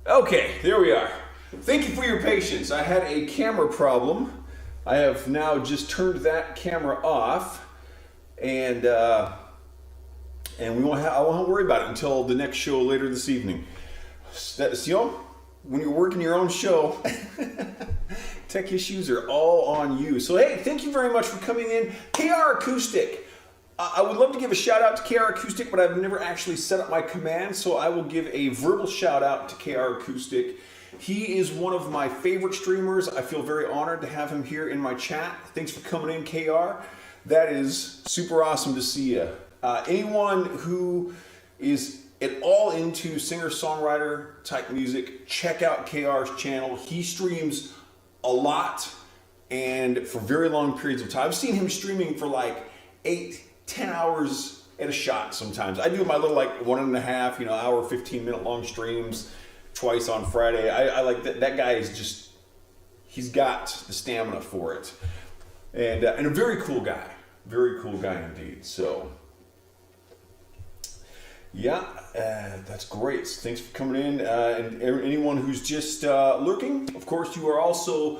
Okay, there we are. Thank you for your patience. I had a camera problem. I have now just turned that camera off, and I won't worry about it until the next show later this evening. When you're working your own show, tech issues are all on you. So hey, thank you very much for coming in. KR Acoustic. I would love to give a shout out to KR Acoustic, but I've never actually set up my command, so I will give a verbal shout out to KR Acoustic. He is one of my favorite streamers. I feel very honored to have him here in my chat. Thanks for coming in, KR. That is super awesome to see you. Anyone who is at all into singer-songwriter type music, check out KR's channel. He streams a lot and for very long periods of time. I've seen him streaming for like 8-10 hours at a shot sometimes. I do my little like 1.5 hour, 15-minute long streams twice on Friday. I like that. That guy is just, he's got the stamina for it. And a very cool guy. Very cool guy indeed. So yeah, that's great. Thanks for coming in. And anyone who's just lurking, of course, you are also,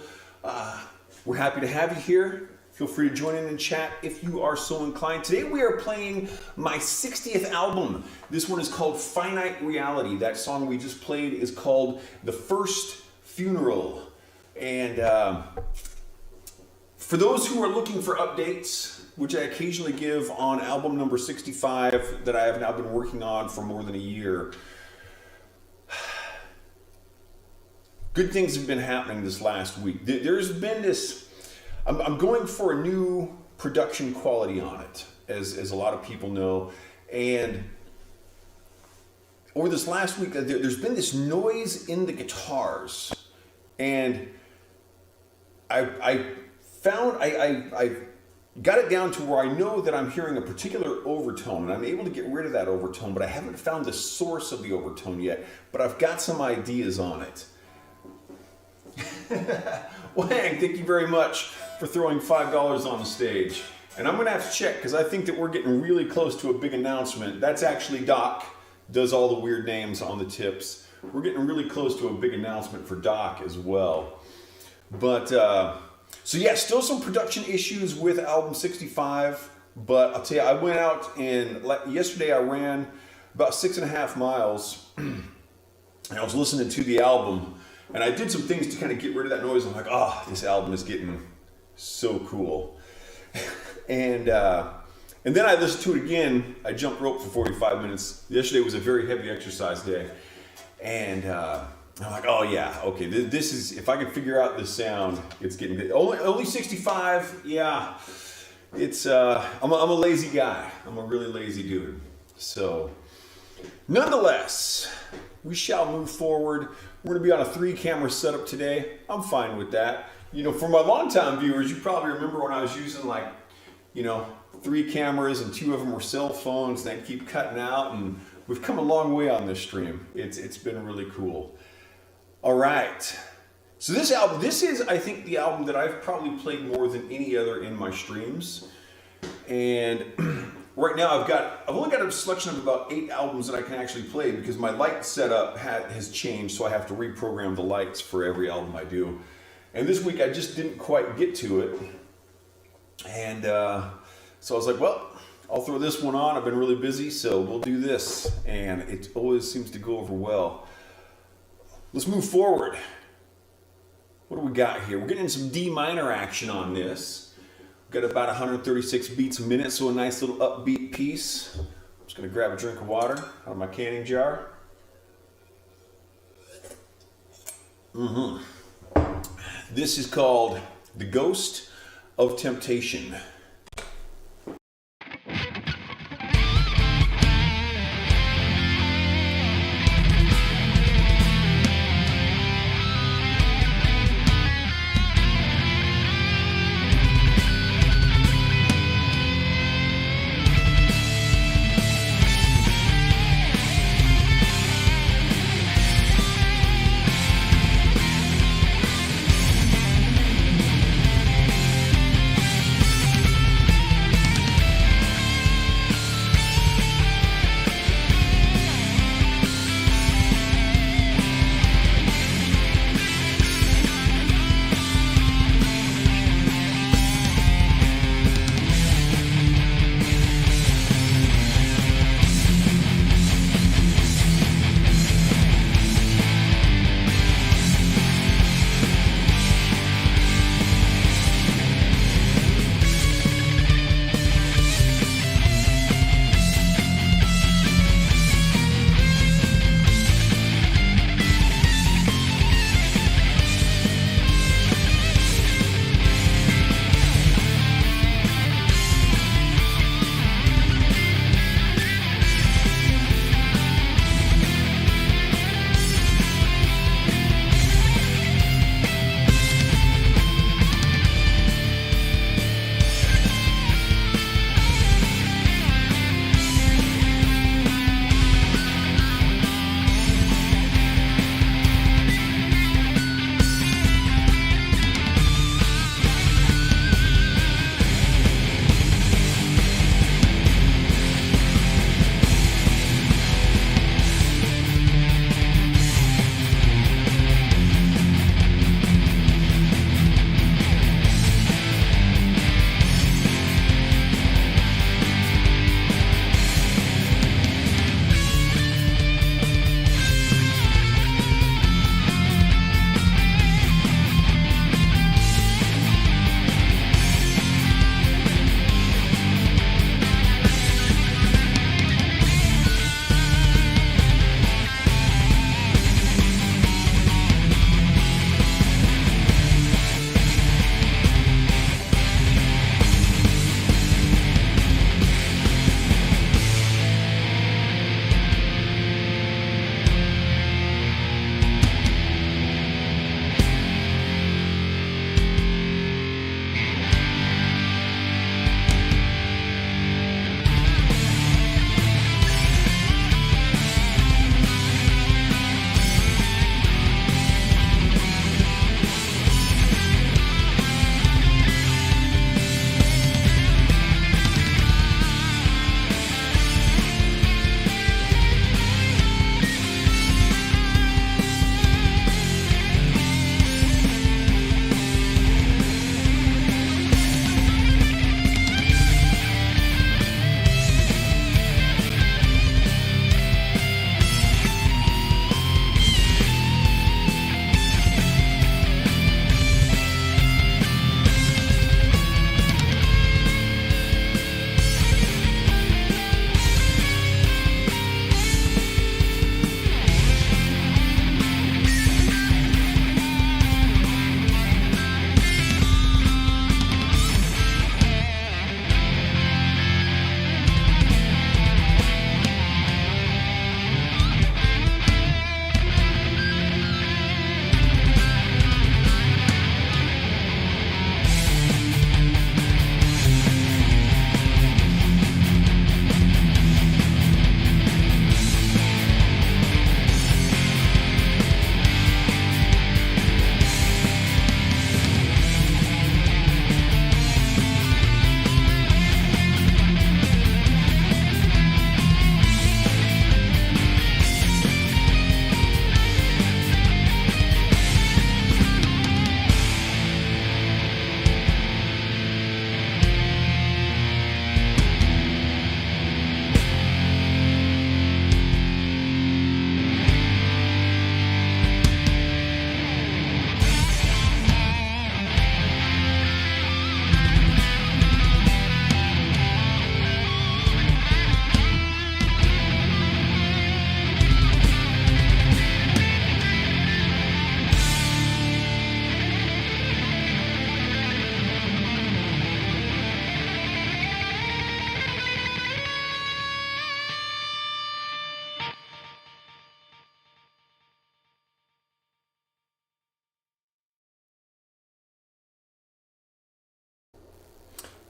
we're happy to have you here. Feel free to join in and chat if you are so inclined. Today we are playing my 60th album. This one is called Finite Reality. That song we just played is called The First Funeral. And for those who are looking for updates, which I occasionally give on album number 65 that I have now been working on for more than a year, good things have been happening this last week. There's been this, I'm going for a new production quality on it, as a lot of people know. And over this last week, there's been this noise in the guitars. And I got it down to where I know that I'm hearing a particular overtone, and I'm able to get rid of that overtone, but I haven't found the source of the overtone yet. But I've got some ideas on it. Wang, thank you very much for throwing $5 on the stage. And I'm gonna have to check, because I think that we're getting really close to a big announcement. That's actually Doc, does all the weird names on the tips. We're getting really close to a big announcement for Doc as well. But, so yeah, still some production issues with album 65, but I'll tell you, I went out and yesterday I ran about 6.5 miles, and I was listening to the album, and I did some things to kind of get rid of that noise. I'm like, oh, this album is getting so cool. And then I listened to it again. I jumped rope for 45 minutes. Yesterday was a very heavy exercise day. And I'm like, oh yeah, okay, this is, if I can figure out this sound, it's getting good. Only 65, yeah. It's, I'm a lazy guy. I'm a really lazy dude. So, nonetheless, we shall move forward. We're gonna be on a 3-camera setup today. I'm fine with that. You know, for my longtime viewers, you probably remember when I was using 3 cameras and 2 of them were cell phones, and they keep cutting out, and we've come a long way on this stream. It's been really cool. All right. So this album, this is, I think, the album that I've probably played more than any other in my streams. And right now I've only got a selection of about 8 albums that I can actually play, because my light setup has changed, so I have to reprogram the lights for every album I do. And this week I just didn't quite get to it. And so I was like, well, I'll throw this one on. I've been really busy, so we'll do this. And it always seems to go over well. Let's move forward. What do we got here? We're getting some D minor action on this. We've got about 136 beats a minute, so a nice little upbeat piece. I'm just gonna grab a drink of water out of my canning jar. This is called The Ghost of Temptation.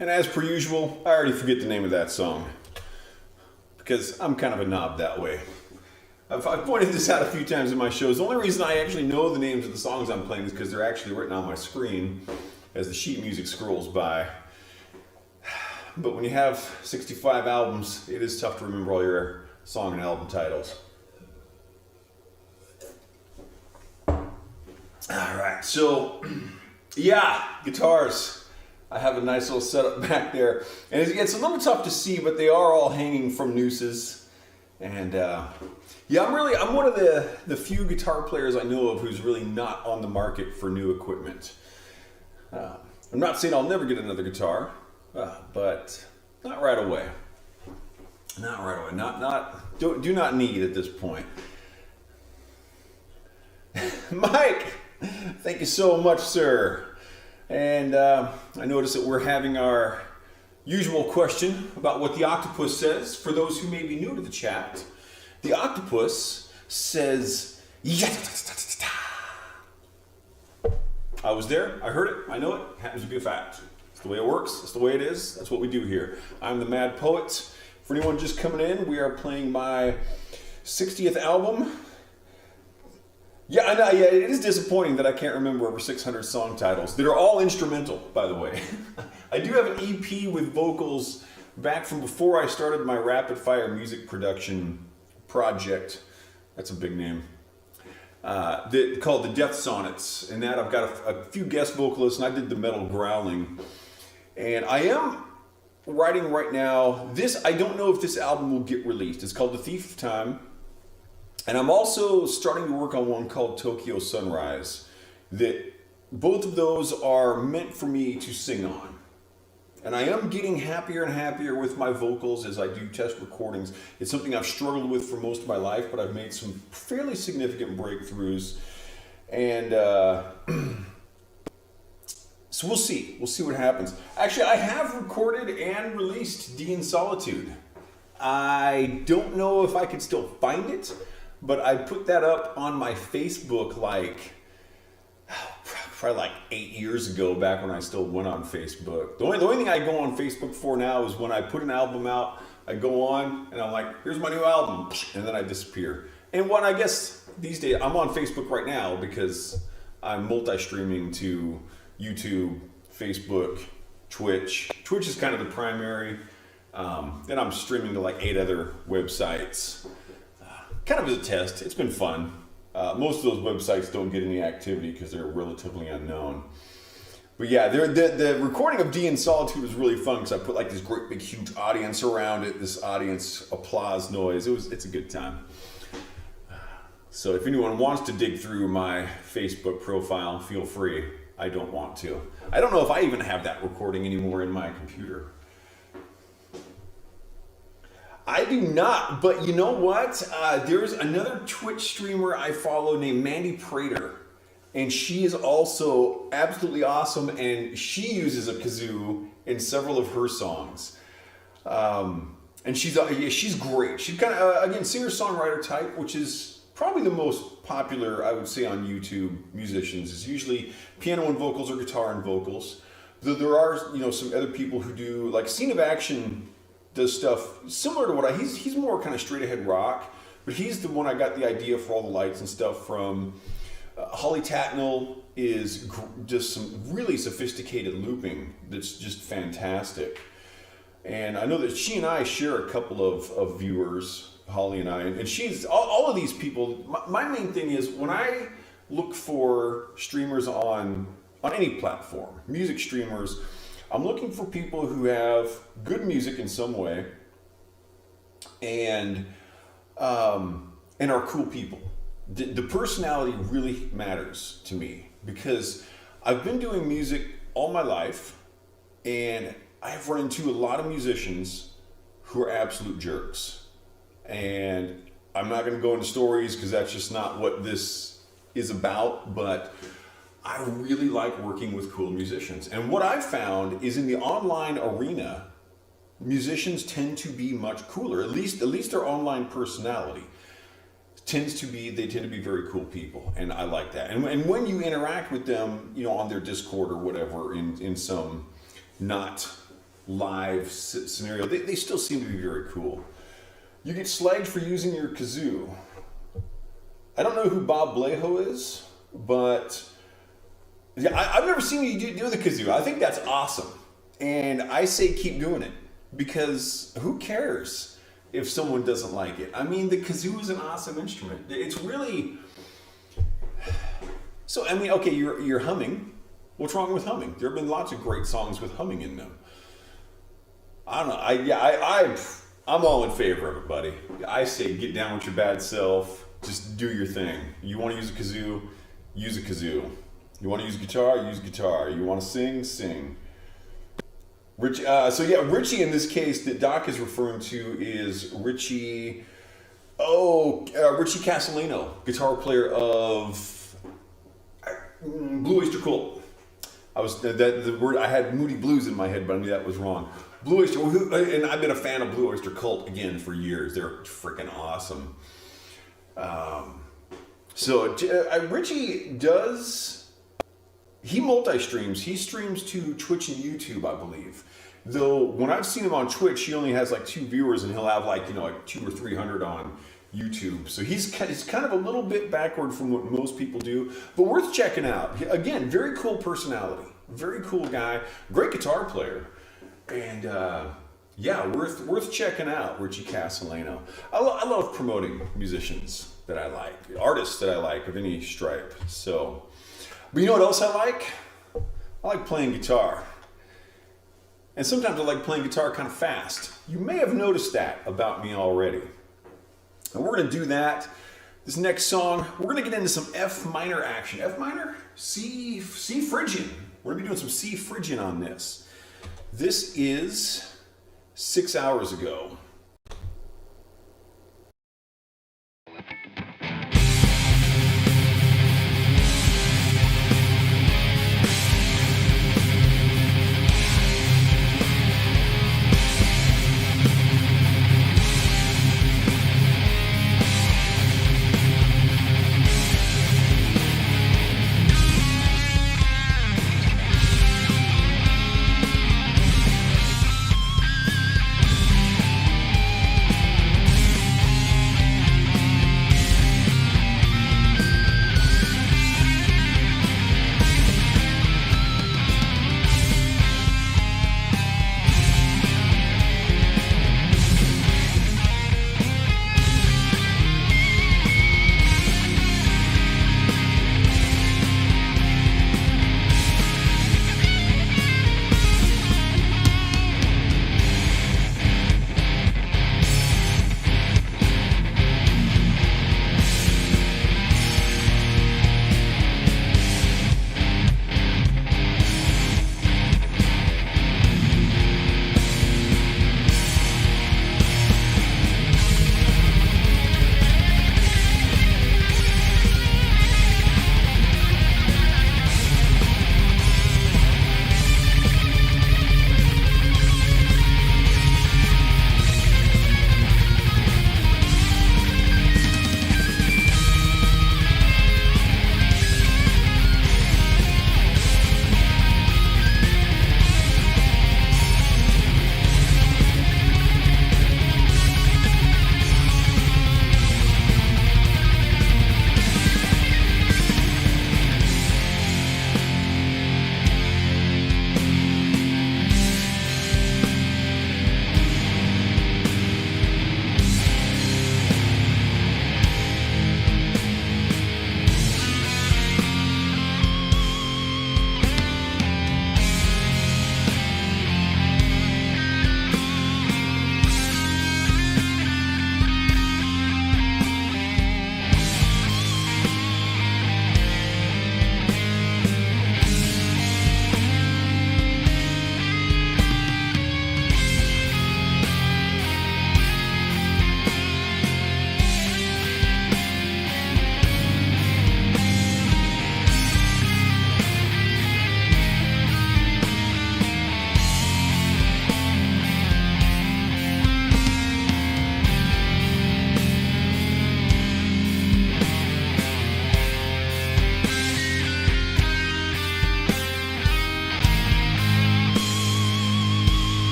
And as per usual, I already forget the name of that song because I'm kind of a knob that way. I've pointed this out a few times in my shows. The only reason I actually know the names of the songs I'm playing is because they're actually written on my screen as the sheet music scrolls by. But when you have 65 albums, it is tough to remember all your song and album titles. Alright, so yeah, guitars. I have a nice little setup back there. And it's a little tough to see, but they are all hanging from nooses. And yeah, I'm one of the few guitar players I know of who's really not on the market for new equipment. I'm not saying I'll never get another guitar, but not right away. Not right away. Do not need at this point. Mike, thank you so much, sir. And I noticed that we're having our usual question about what the octopus says. For those who may be new to the chat, the octopus says, I was there, I heard it, I know it, happens to be a fact. It's the way it works, it's the way it is, that's what we do here. I'm the Mad Poet. For anyone just coming in, we are playing my 60th album. Yeah, I know, yeah, it is disappointing that I can't remember over 600 song titles that are all instrumental, by the way. I do have an EP with vocals back from before I started my rapid fire music production project. That's a big name. Called the Death Sonnets, and that I've got a few guest vocalists, and I did the metal growling. And I am writing right now, I don't know if this album will get released. It's called The Thief of Time. And I'm also starting to work on one called Tokyo Sunrise. That both of those are meant for me to sing on. And I am getting happier and happier with my vocals as I do test recordings. It's something I've struggled with for most of my life, but I've made some fairly significant breakthroughs. And so we'll see. We'll see what happens. Actually, I have recorded and released D in Solitude. I don't know if I can still find it, but I put that up on my Facebook probably like 8 years ago, back when I still went on Facebook. The only thing I go on Facebook for now is when I put an album out, I go on and I'm like, here's my new album, and then I disappear. And I guess these days, I'm on Facebook right now because I'm multi-streaming to YouTube, Facebook, Twitch. Twitch is kind of the primary. Then I'm streaming to like 8 other websites. Kind of as a test. It's been fun. Most of those websites don't get any activity because they're relatively unknown. But yeah, the recording of D in Solitude was really fun because I put like this great big huge audience around it, this audience applause noise. It's a good time. So if anyone wants to dig through my Facebook profile, feel free. I don't want to. I don't know if I even have that recording anymore in my computer. I do not, but you know what? There's another Twitch streamer I follow named Mandy Prater, and she is also absolutely awesome, and she uses a kazoo in several of her songs. And she's great. She's kind of, again, singer-songwriter type, which is probably the most popular, I would say, on YouTube musicians. Is usually piano and vocals or guitar and vocals. Though there are, some other people who do, like Scene of Action does stuff similar to what he's more kind of straight ahead rock, but he's the one I got the idea for all the lights and stuff from. Holly Tatnell is just some really sophisticated looping that's just fantastic. And I know that she and I share a couple of viewers, Holly and I, and she's, all of these people, my main thing is when I look for streamers on any platform, music streamers, I'm looking for people who have good music in some way and are cool people. The personality really matters to me because I've been doing music all my life and I've run into a lot of musicians who are absolute jerks. And I'm not going to go into stories because that's just not what this is about, but I really like working with cool musicians. And what I've found is in the online arena, musicians tend to be much cooler, at least their online personality. They tend to be very cool people, and I like that. And when you interact with them, on their Discord or whatever, in some not live scenario, they still seem to be very cool. You get slagged for using your kazoo. I don't know who Bob Blejo is, but yeah, I've never seen you do the kazoo. I think that's awesome. And I say keep doing it, because who cares if someone doesn't like it? I mean, the kazoo is an awesome instrument. It's really... So, I mean, okay, you're humming. What's wrong with humming? There have been lots of great songs with humming in them. I don't know. I'm all in favor of it, buddy. I say get down with your bad self. Just do your thing. You want to use a kazoo? Use a kazoo. You want to use guitar? Use guitar. You want to sing? Sing. Richie in this case that Doc is referring to is Richie Castellino, guitar player of Blue Oyster Cult. The word, I had Moody Blues in my head, but I knew that was wrong. Blue Oyster, and I've been a fan of Blue Oyster Cult again for years. They're freaking awesome. Richie he multi-streams. He streams to Twitch and YouTube, I believe. Though when I've seen him on Twitch, he only has like 2 viewers, and he'll have like 200 or 300 on YouTube. So he's kind of a little bit backward from what most people do, but worth checking out. Again, very cool personality, very cool guy, great guitar player, and worth checking out. Richie Castellano. I love promoting musicians that I like, artists that I like of any stripe. So, but you know what else I like? I like playing guitar. And sometimes I like playing guitar kind of fast. You may have noticed that about me already. And we're going to do that. This next song, we're going to get into some F minor action. F minor? C Phrygian. We're going to be doing some C Phrygian on this. This is 6 hours ago.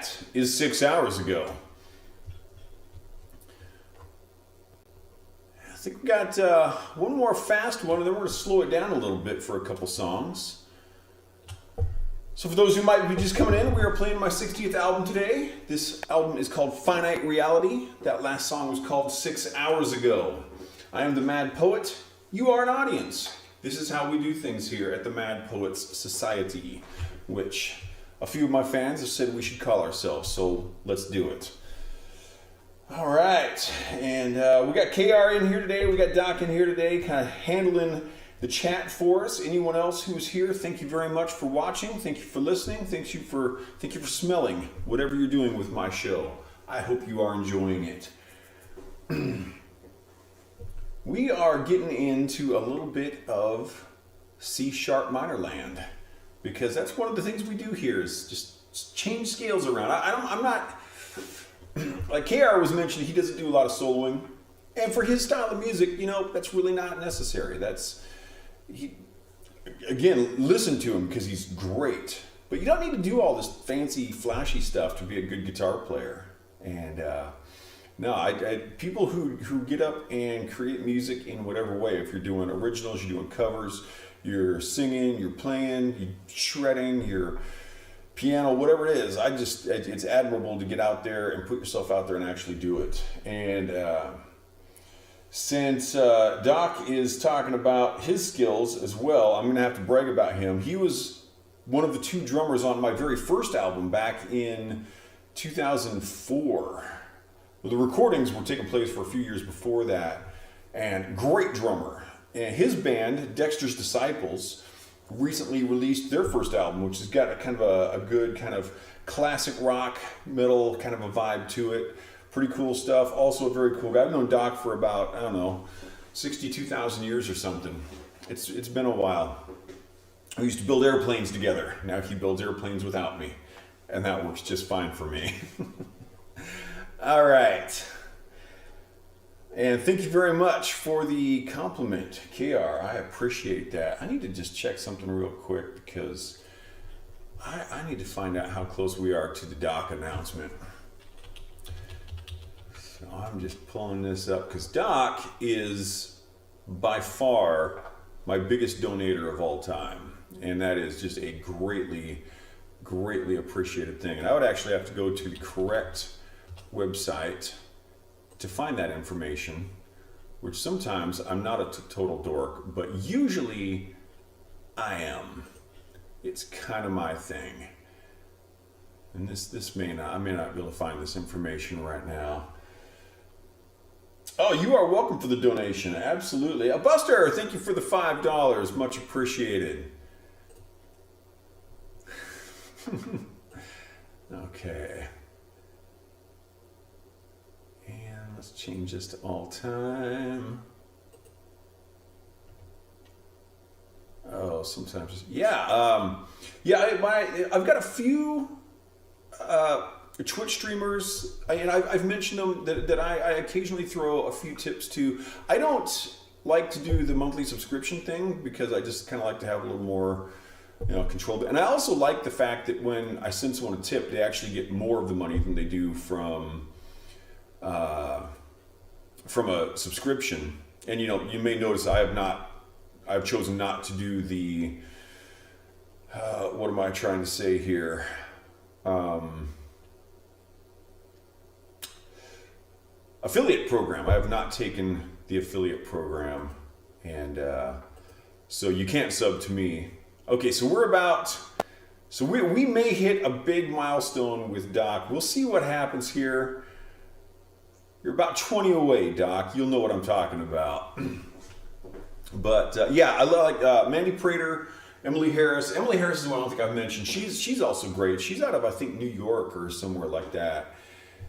that is 6 hours ago. I think we got one more fast one, and then we're going to slow it down a little bit for a couple songs. So for those who might be just coming in, we are playing my 60th album today. This album is called Finite Reality. That last song was called 6 Hours Ago. I am the Mad Poet. You are an audience. This is how we do things here at the Mad Poets Society, which a few of my fans have said we should call ourselves, so let's do it. All right, and we got KR in here today, we got Doc in here today, kind of handling the chat for us. Anyone else who's here, thank you very much for watching, thank you for listening, thank you for smelling whatever you're doing with my show. I hope you are enjoying it. We are getting into a little bit of C# minor land, because that's one of the things we do here is just change scales around. I'm not, like KR was mentioning, he doesn't do a lot of soloing, and for his style of music, you know, that's really not necessary. Again, listen to him because he's great, but you don't need to do all this fancy, flashy stuff to be a good guitar player. And no, people who get up and create music in whatever way, if you're doing originals, you're doing covers, you're singing, you're playing, you're shredding, you're piano, whatever it is, it's admirable to get out there and put yourself out there and actually do it. And since Doc is talking about his skills as well, I'm going to have to brag about him. He was one of the two drummers on my very first album back in 2004. Well, the recordings were taking place for a few years before that, and great drummer. And his band, Dexter's Disciples, recently released their first album, which has got a kind of a good kind of classic rock, metal kind of a vibe to it. Pretty cool stuff. Also a very cool guy. I've known Doc for about, I don't know, 62,000 years or something. It's been a while. We used to build airplanes together. Now he builds airplanes without me, and that works just fine for me. All right. And thank you very much for the compliment, KR. I appreciate that. I need to just check something real quick because I need to find out how close we are to the Doc announcement. So I'm just pulling this up because Doc is by far my biggest donator of all time. And that is just a greatly, greatly appreciated thing. And I would actually have to go to the correct website to find that information, which sometimes I'm not a total dork, but usually I am. It's kind of my thing. And I may not be able to find this information right now. Oh, you are welcome for the donation. Absolutely. Buster, thank you for the $5. Much appreciated. Okay. And let's change this to all time. Oh, sometimes, yeah. I've got a few Twitch streamers, and I've mentioned them that I occasionally throw a few tips to. I don't like to do the monthly subscription thing because I just kind of like to have a little more, control. And I also like the fact that when I send someone a tip, they actually get more of the money than they do from a subscription. And you may notice I've chosen not to do the what am I trying to say here? Affiliate program. I have not taken the affiliate program, and so you can't sub to me. Okay, so we may hit a big milestone with Doc. We'll see what happens here. You're about 20 away, Doc. You'll know what I'm talking about. But yeah, I like Mandy Prater, Emily Harris. Emily Harris is one I don't think I've mentioned. She's also great. She's out of, I think, New York or somewhere like that.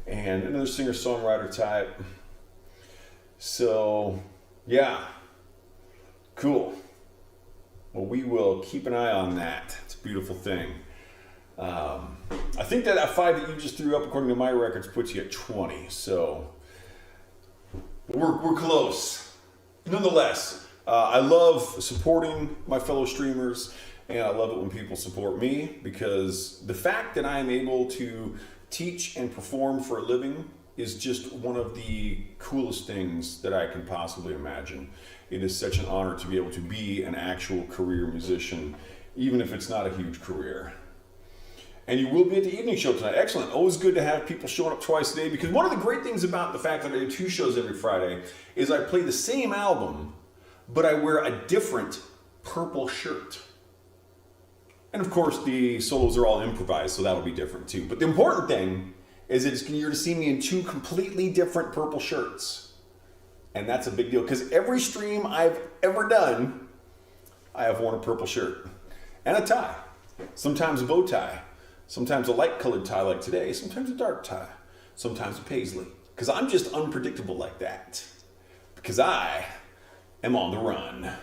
And another singer-songwriter type. So, yeah. Cool. Well, we will keep an eye on that. It's a beautiful thing. I think that 5 that you just threw up, according to my records, puts you at 20. So, we're close. Nonetheless, I love supporting my fellow streamers, and I love it when people support me, because the fact that I am able to teach and perform for a living is just one of the coolest things that I can possibly imagine. It is such an honor to be able to be an actual career musician, even if it's not a huge career. And you will be at the evening show tonight. Excellent. Always good to have people showing up twice a day, because one of the great things about the fact that I do 2 shows every Friday is I play the same album, but I wear a different purple shirt. And of course, the solos are all improvised, so that'll be different too. But the important thing is that you're to see me in 2 completely different purple shirts. And that's a big deal, because every stream I've ever done, I have worn a purple shirt. And a tie. Sometimes a bow tie. Sometimes a light colored tie like today. Sometimes a dark tie. Sometimes a paisley. Because I'm just unpredictable like that. Because I am on the run.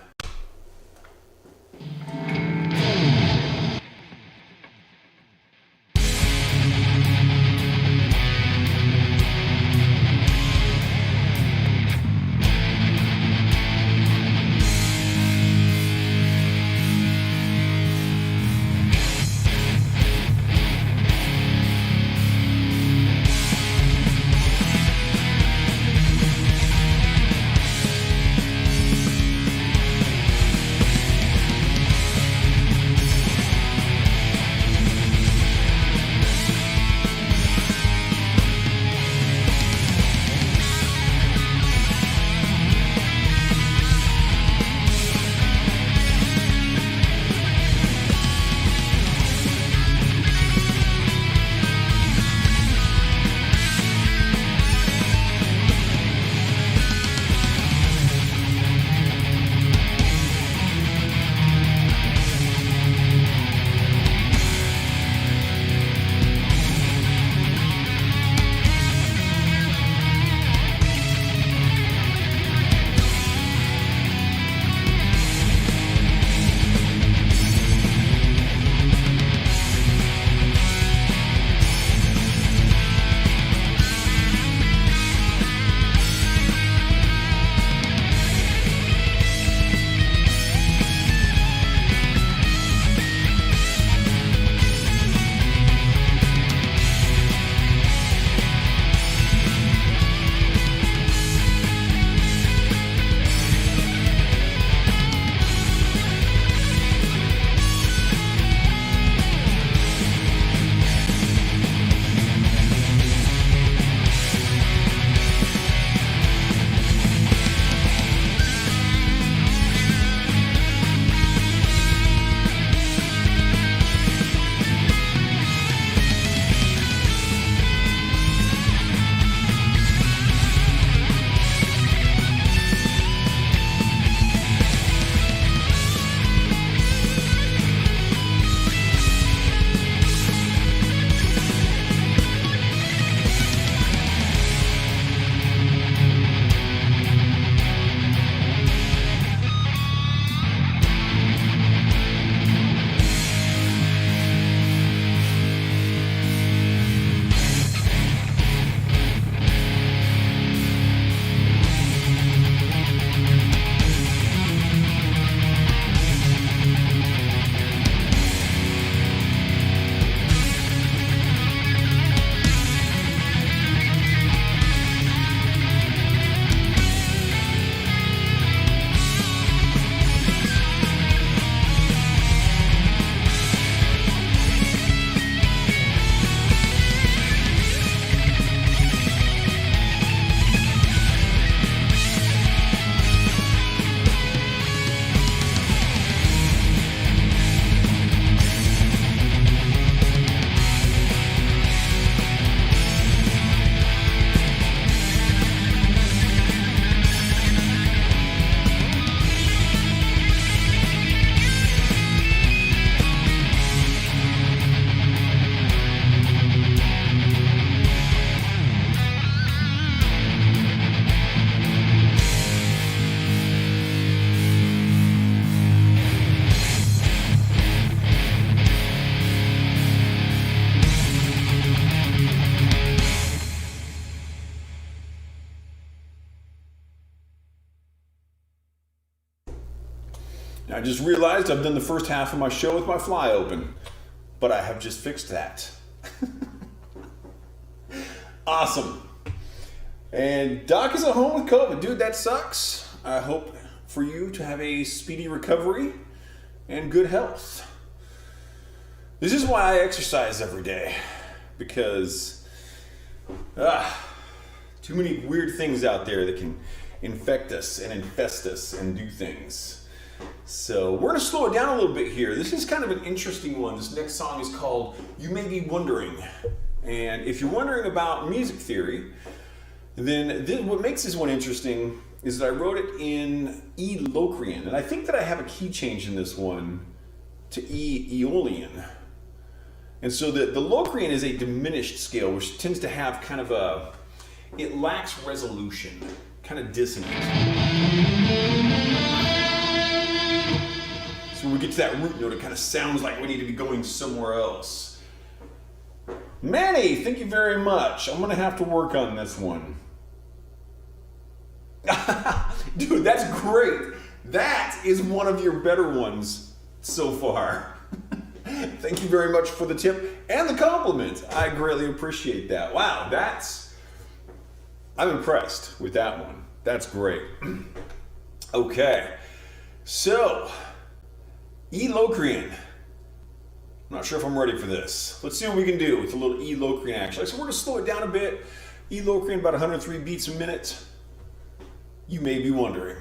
I just realized I've done the first half of my show with my fly open, but I have just fixed that. Awesome. And Doc is at home with COVID. Dude, that sucks. I hope for you to have a speedy recovery and good health. This is why I exercise every day, because too many weird things out there that can infect us and infest us and do things. So we're going to slow it down a little bit here. This is kind of an interesting one. This next song is called You May Be Wondering. And if you're wondering about music theory, then what makes this one interesting is that I wrote it in E Locrian. And I think that I have a key change in this one to E Aeolian. And so the Locrian is a diminished scale, which tends to have kind of it lacks resolution, kind of dissonant. So when we get to that root note, it kind of sounds like we need to be going somewhere else. Manny, thank you very much. I'm gonna have to work on this one. Dude, that's great. That is one of your better ones so far. Thank you very much for the tip and the compliment. I greatly appreciate that. Wow, I'm impressed with that one. That's great. Okay, so E Locrian. I'm not sure if I'm ready for this. Let's see what we can do with a little E Locrian action. So we're gonna slow it down a bit. E Locrian, about 103 beats a minute. You may be wondering.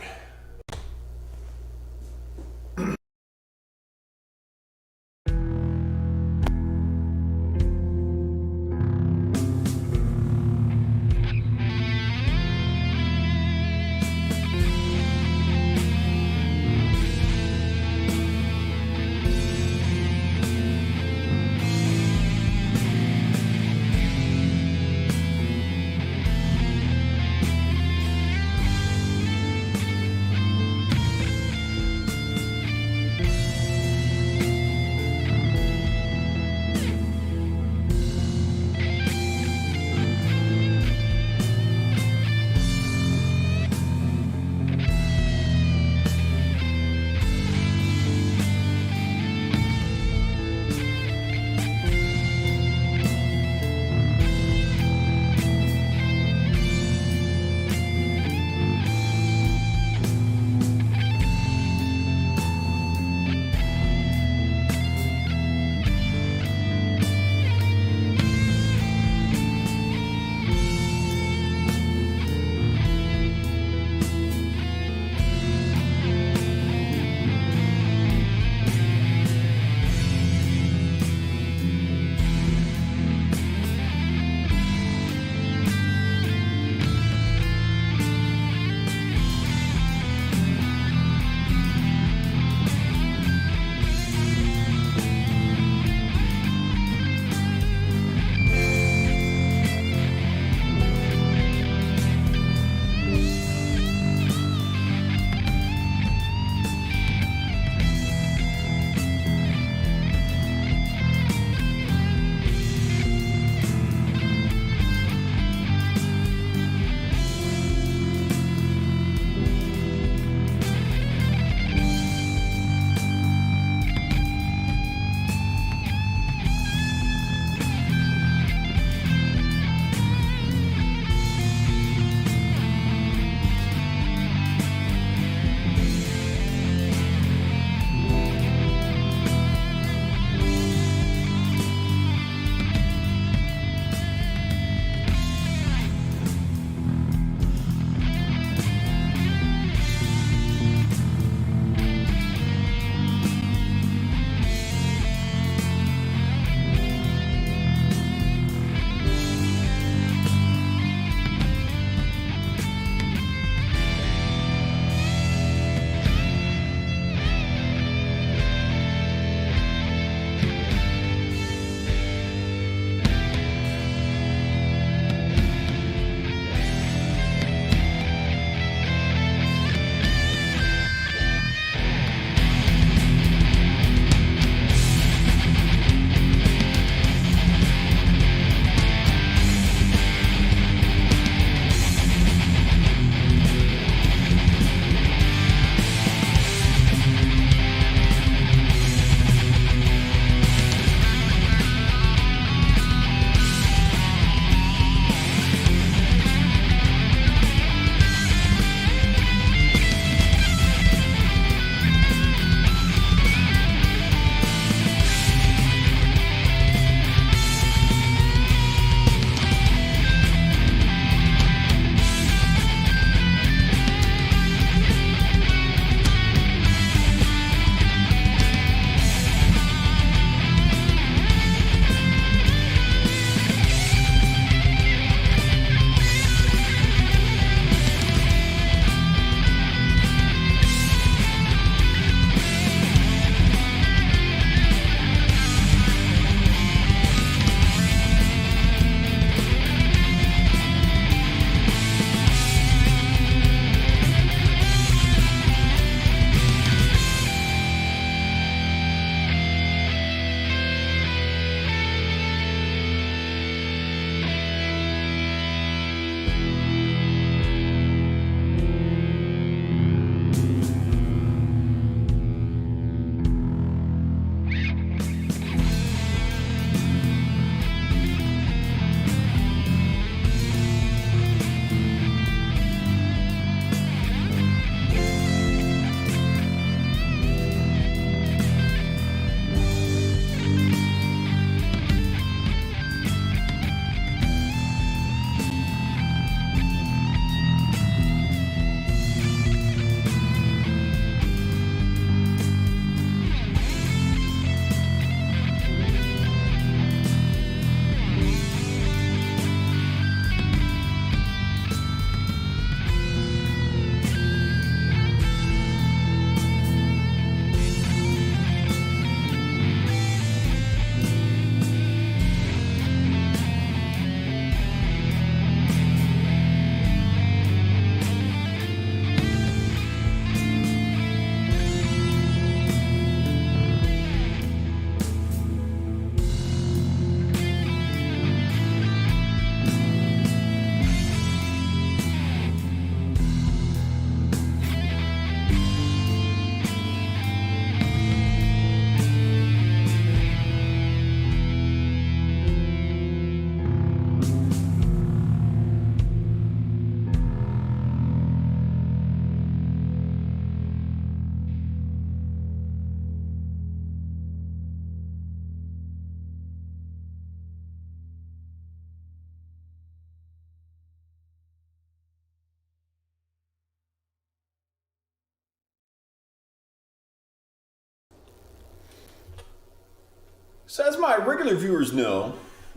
So as my regular viewers know,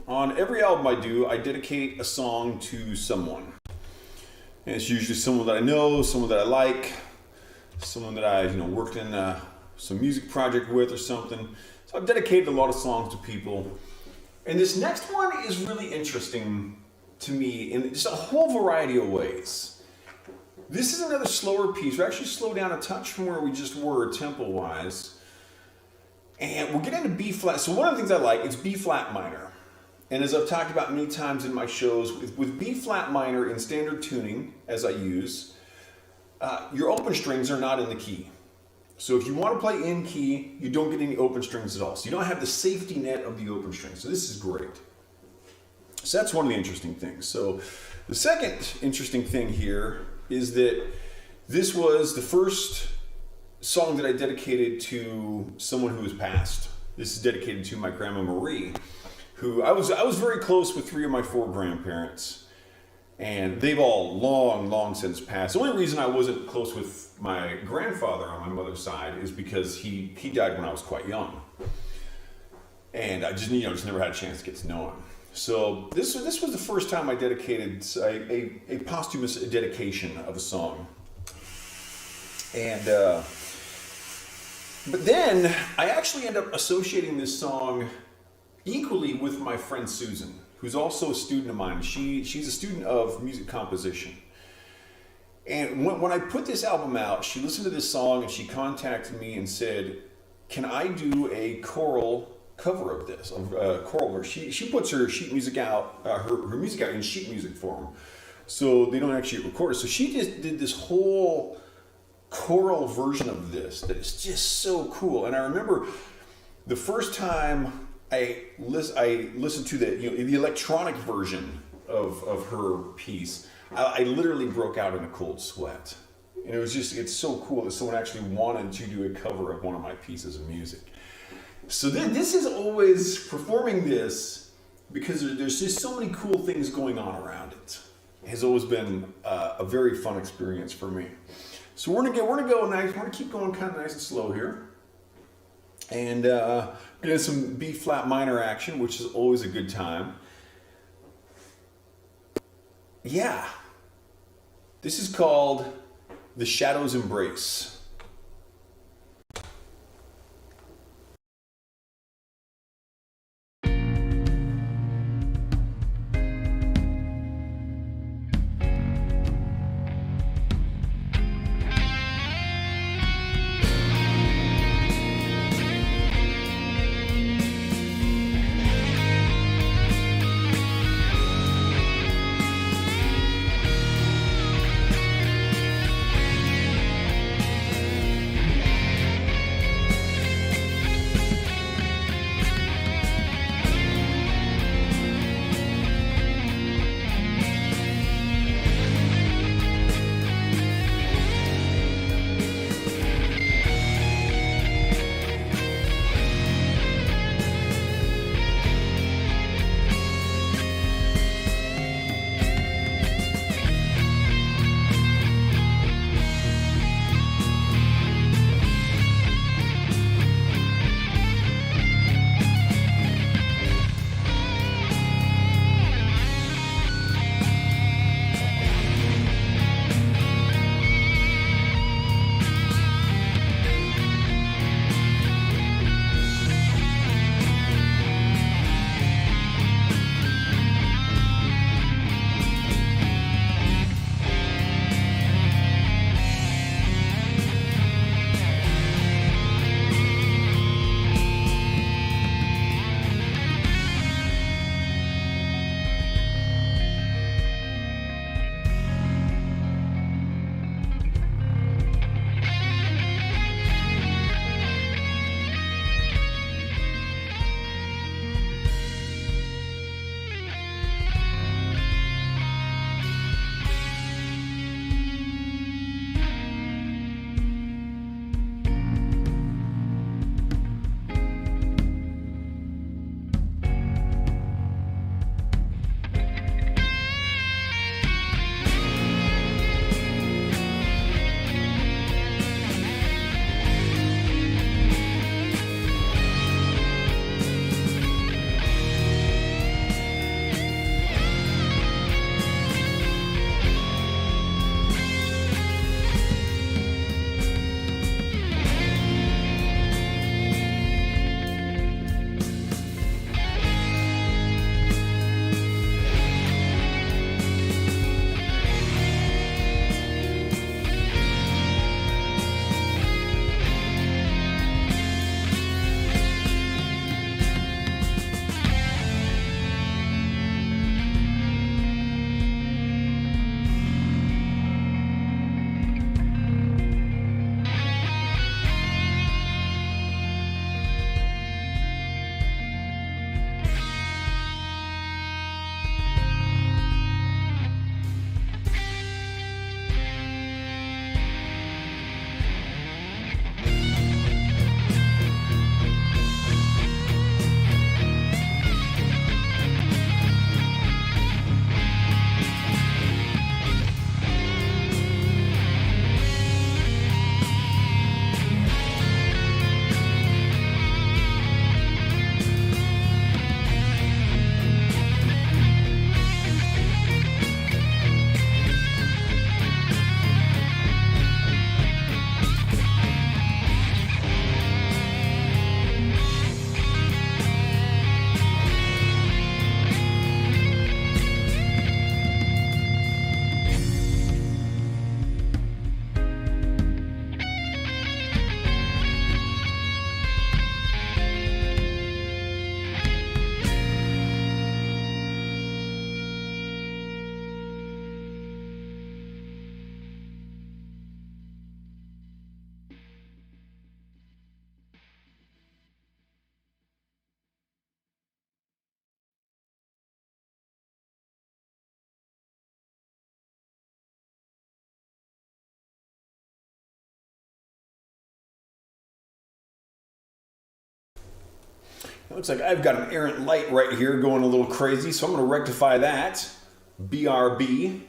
on every album I do, I dedicate a song to someone. And it's usually someone that I know, someone that I like, someone that I worked in some music project with or something. So I've dedicated a lot of songs to people. And this next one is really interesting to me in just a whole variety of ways. This is another slower piece. We're actually slowed down a touch from where we just were tempo-wise. And we'll get into B flat. So one of the things I like is B flat minor. And as I've talked about many times in my shows, with B flat minor in standard tuning, as I use, your open strings are not in the key. So if you want to play in key, you don't get any open strings at all. So you don't have the safety net of the open strings. So this is great. So that's one of the interesting things. So the second interesting thing here is that this was the first song that I dedicated to someone who has passed. This is dedicated to my grandma Marie, who I was very close with 3 of my 4 grandparents, and they've all long since passed. The only reason I wasn't close with my grandfather on my mother's side is because he died when I was quite young, and I just never had a chance to get to know him. So this was the first time I dedicated a posthumous dedication of a song, and. But then I actually end up associating this song equally with my friend Susan, who's also a student of mine. She's a student of music composition. And when I put this album out, she listened to this song and she contacted me and said, can I do a choral cover of this, choral version? She puts her sheet music out, her music out in sheet music form, so they don't actually record it. So she just did this whole choral version of this that is just so cool. And I remember the first time I listened to the electronic version of her piece, I literally broke out in a cold sweat. And it's so cool that someone actually wanted to do a cover of one of my pieces of music. So this is always performing this, because there's just so many cool things going on around it. It has always been a very fun experience for me. So we're gonna go nice. We're gonna keep going kind of nice and slow here, and get some B flat minor action, which is always a good time. Yeah, this is called The Shadow's Embrace. Looks like I've got an errant light right here going a little crazy, so I'm going to rectify that. BRB.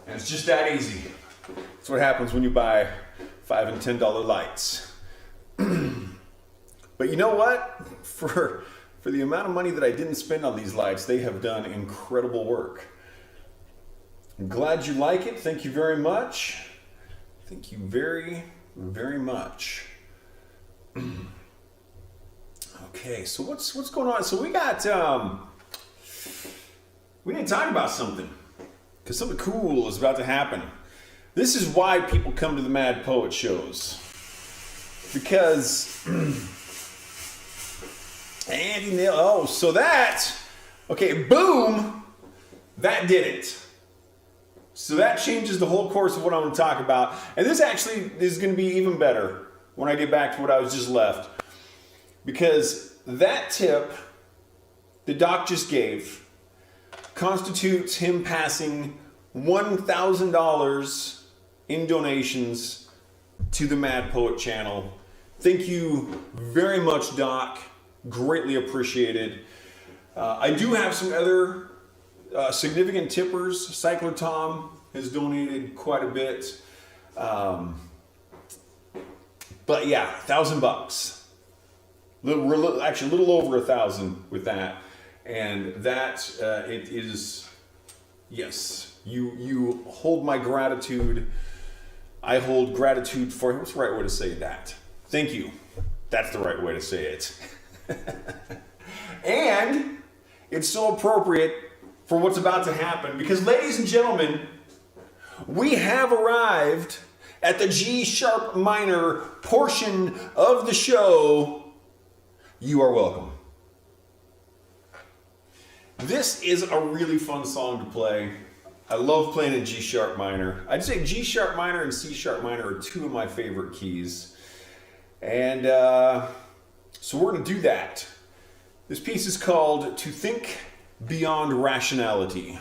And it's just that easy. That's what happens when you buy $5 and $10 lights. But you know what? For the amount of money that I didn't spend on these lights, they have done incredible work. I'm glad you like it. Thank you very much. Thank you very, very much. Okay, so what's going on? So we got we need to talk about something, because something cool is about to happen. This is why people come to the Mad Poet shows, because Andy Nail. Oh, so that, okay, boom, that did it. So that changes the whole course of what I'm going to talk about. And this actually is going to be even better when I get back to what I was just left. Because that tip the doc just gave constitutes him passing $1,000 in donations to the Mad Poet channel. Thank you very much, Doc. Greatly appreciated. I do have some other significant tippers. Cycler Tom has donated quite a bit. But yeah, $1,000. We're actually a little over 1,000 with that. And that, it is, yes, you hold my gratitude. I hold gratitude for, what's the right way to say that? Thank you. That's the right way to say it. And it's so appropriate for what's about to happen, because ladies and gentlemen, we have arrived at the G sharp minor portion of the show. You are welcome. This is a really fun song to play. I love playing in G sharp minor. I'd say G sharp minor and C sharp minor are two of my favorite keys. And so we're going to do that. This piece is called To Think Beyond Rationality.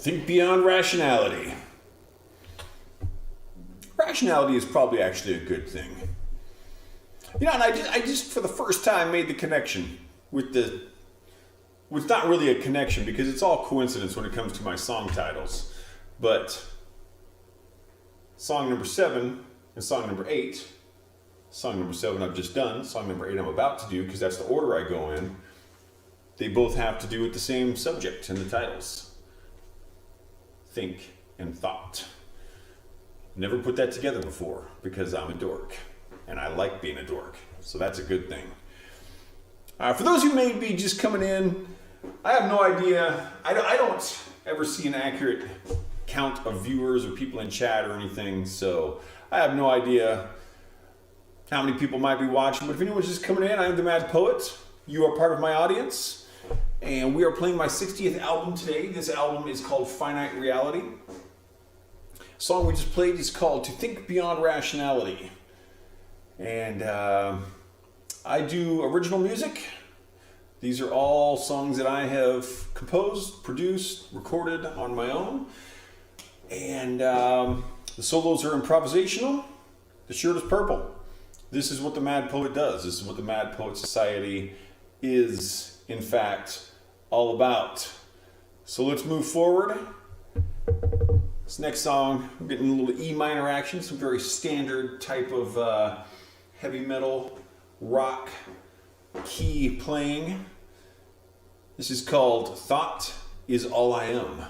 Think beyond rationality. Rationality is probably actually a good thing. You know, and I just for the first time made the connection with it's not really a connection because it's all coincidence when it comes to my song titles. But song number 7 and song number 8, song number 7 I've just done, song number 8 I'm about to do because that's the order I go in. They both have to do with the same subject in the titles. Think and thought. Never put that together before because I'm a dork and I like being a dork. So that's a good thing. For those who may be just coming in, I have no idea. I don't ever see an accurate count of viewers or people in chat or anything. So I have no idea how many people might be watching. But if anyone's just coming in, I am the Mad Poet. You are part of my audience. And we are playing my 60th album today. This album is called Finite Reality. The song we just played is called To Think Beyond Rationality. And I do original music. These are all songs that I have composed, produced, recorded on my own. And the solos are improvisational. The shirt is purple. This is what the Mad Poet does. This is what the Mad Poet Society is, in fact, all about. So let's move forward. This next song, I'm getting a little E minor action, some very standard type of heavy metal rock key playing. This is called Thought Is All I Am.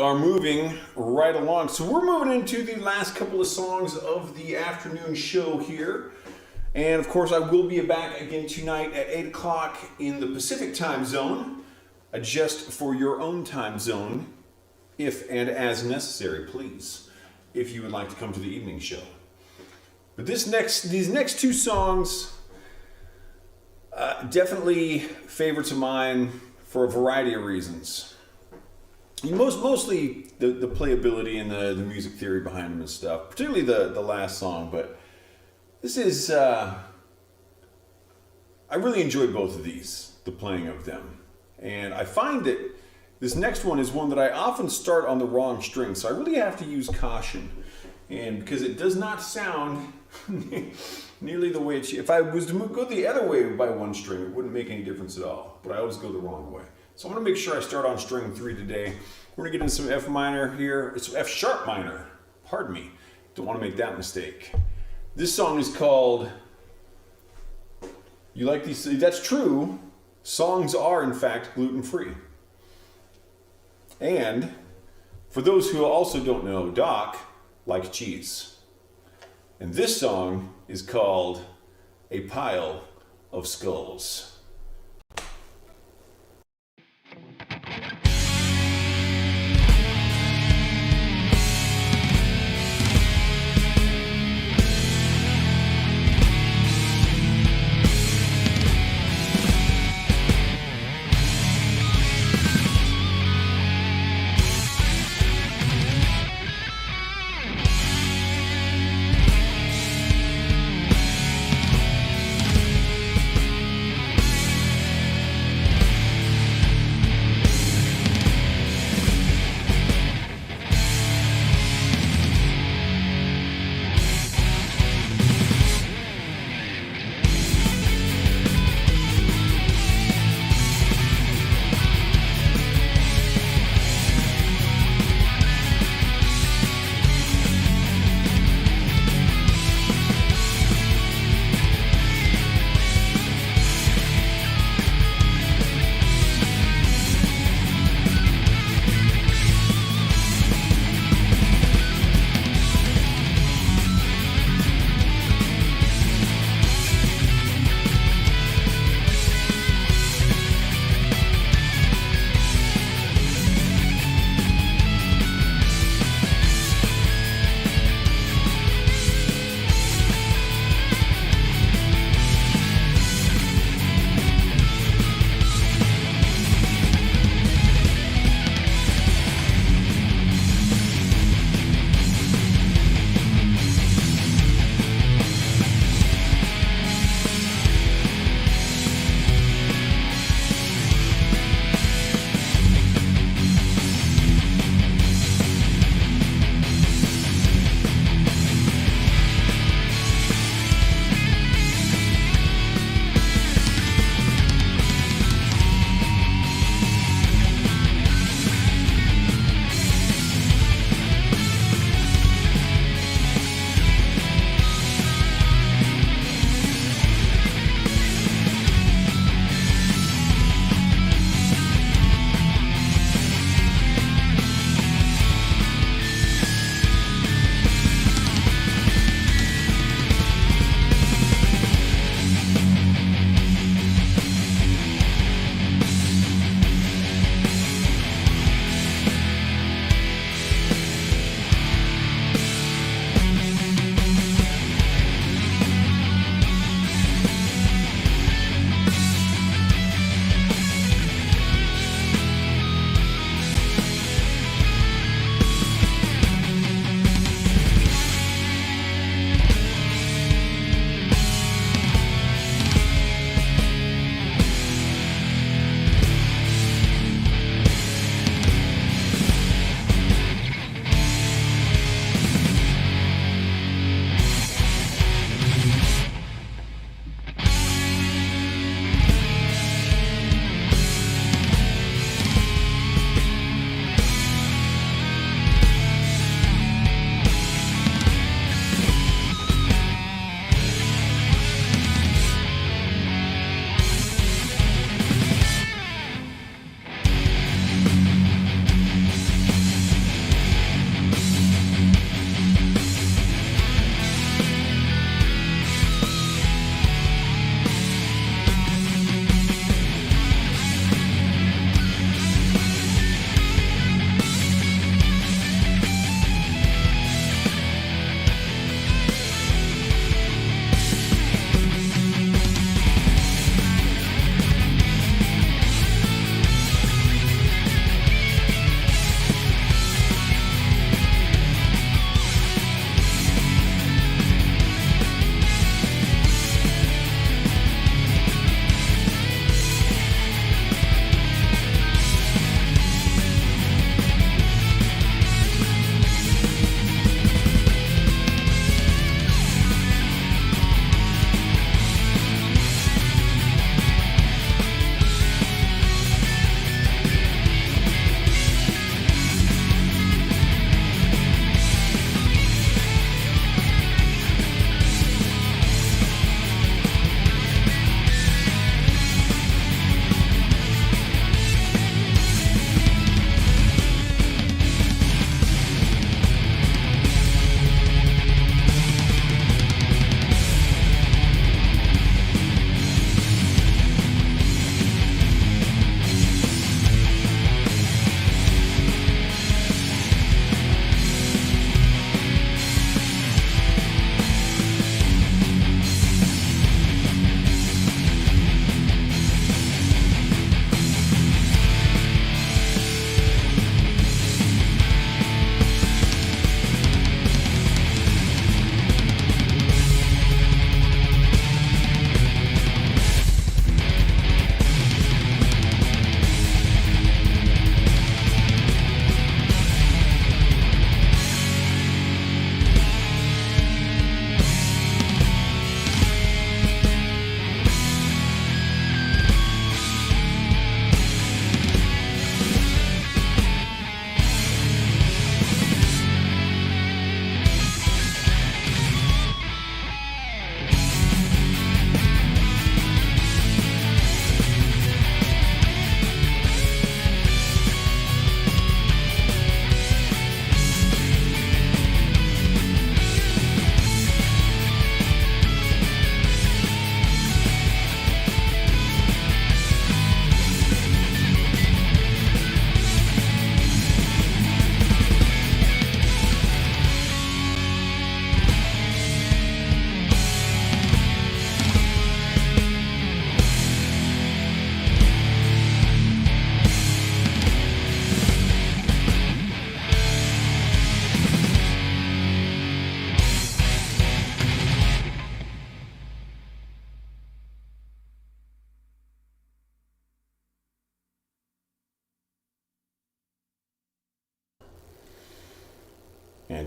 are moving right along. So we're moving into the last couple of songs of the afternoon show here. And of course, I will be back again tonight at 8 o'clock in the Pacific time zone. Adjust for your own time zone, if and as necessary, please, if you would like to come to the evening show. But these next two songs, definitely favorites of mine for a variety of reasons. Mostly the playability and the music theory behind them and stuff, particularly the last song. But this is, I really enjoy both of these, the playing of them. And I find that this next one is one that I often start on the wrong string, so I really have to use caution. And because it does not sound nearly the way it should. If I was to go the other way by one string, it wouldn't make any difference at all. But I always go the wrong way. So I'm going to make sure I start on string 3 today. We're going to get into some F minor here. It's F sharp minor. Pardon me. Don't want to make that mistake. This song is called, you like these? That's true. Songs are, in fact, gluten-free. And for those who also don't know, Doc likes cheese. And this song is called A Pile of Skulls.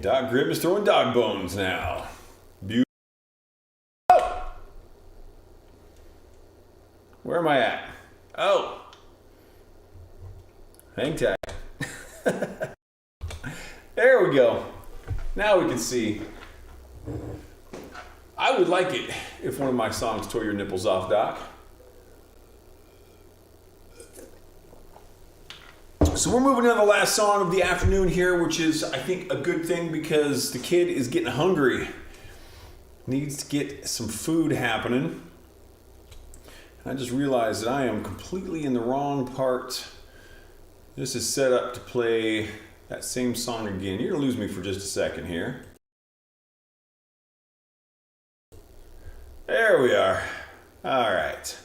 Doc Grimm is throwing dog bones now. Beautiful. Oh! Where am I at? Oh! Hang tight. There we go. Now we can see. I would like it if one of my songs tore your nipples off, Doc. So we're moving on to the last song of the afternoon here, which is, I think, a good thing because the kid is getting hungry. Needs to get some food happening. I just realized that I am completely in the wrong part. This is set up to play that same song again. You're gonna lose me for just a second here. There we are. All right.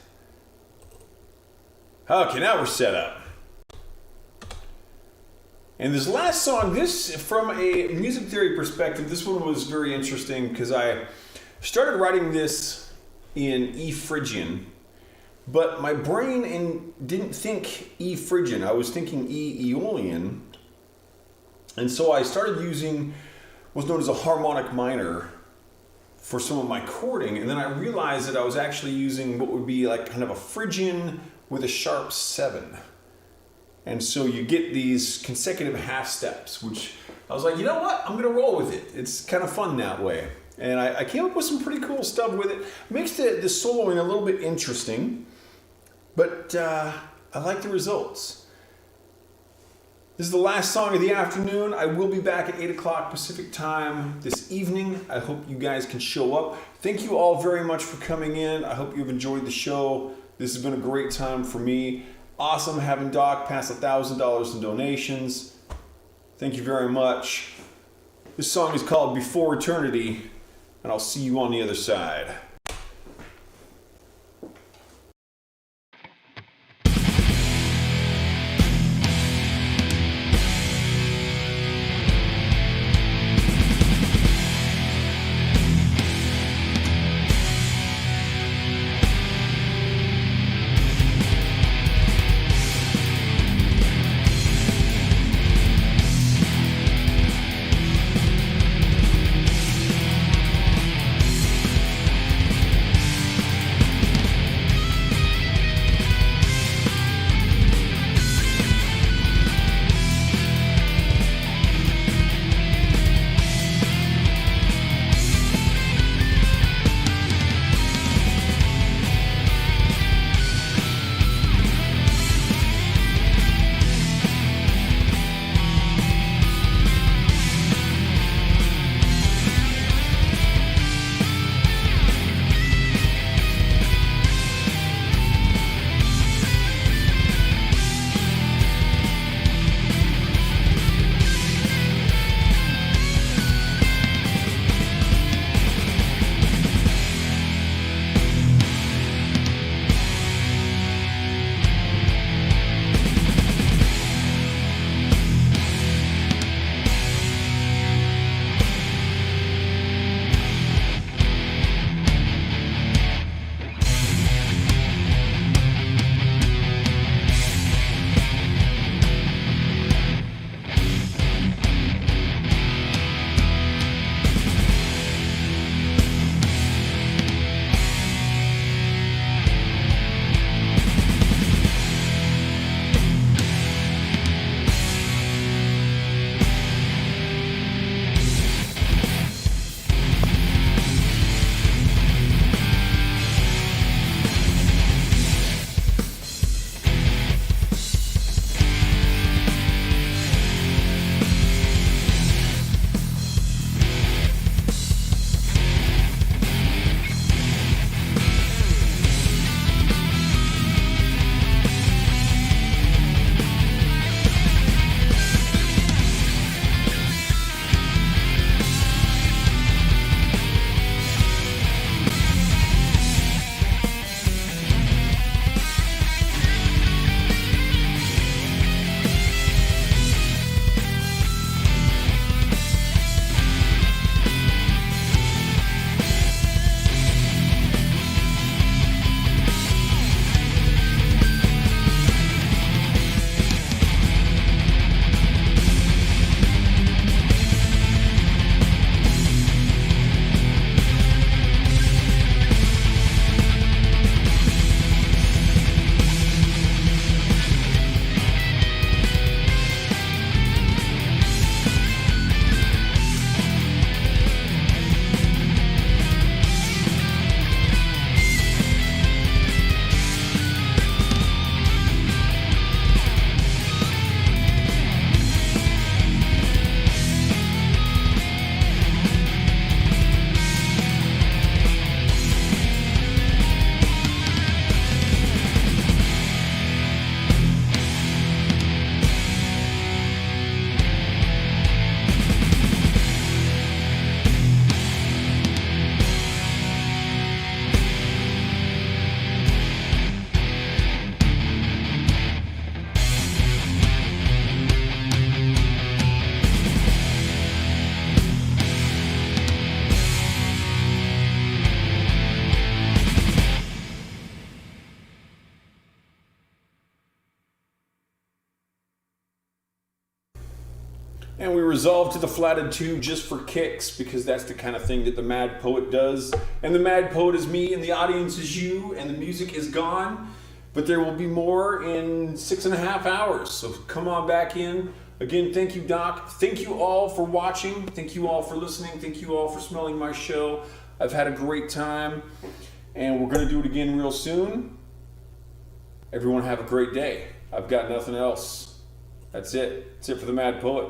Okay, now we're set up. And this last song, this, from a music theory perspective, this one was very interesting because I started writing this in E Phrygian, but my brain didn't think E Phrygian. I was thinking E Aeolian. And so I started using what's known as a harmonic minor for some of my chording. And then I realized that I was actually using what would be like kind of a Phrygian with a sharp 7. And so you get these consecutive half steps, which I was like, you know what? I'm going to roll with it. It's kind of fun that way. And I came up with some pretty cool stuff with it. Makes the soloing a little bit interesting, but I like the results. This is the last song of the afternoon. I will be back at 8 o'clock Pacific time this evening. I hope you guys can show up. Thank you all very much for coming in. I hope you've enjoyed the show. This has been a great time for me. Awesome having Doc pass $1,000 in donations. Thank you very much. This song is called Before Eternity, and I'll see you on the other side. And we resolved to the flatted 2 just for kicks, because that's the kind of thing that the Mad Poet does. And the Mad Poet is me, and the audience is you, and the music is gone. But there will be more in 6.5 hours, so come on back in. Again, thank you, Doc. Thank you all for watching. Thank you all for listening. Thank you all for smelling my show. I've had a great time, and we're going to do it again real soon. Everyone have a great day. I've got nothing else. That's it. That's it for the Mad Poet.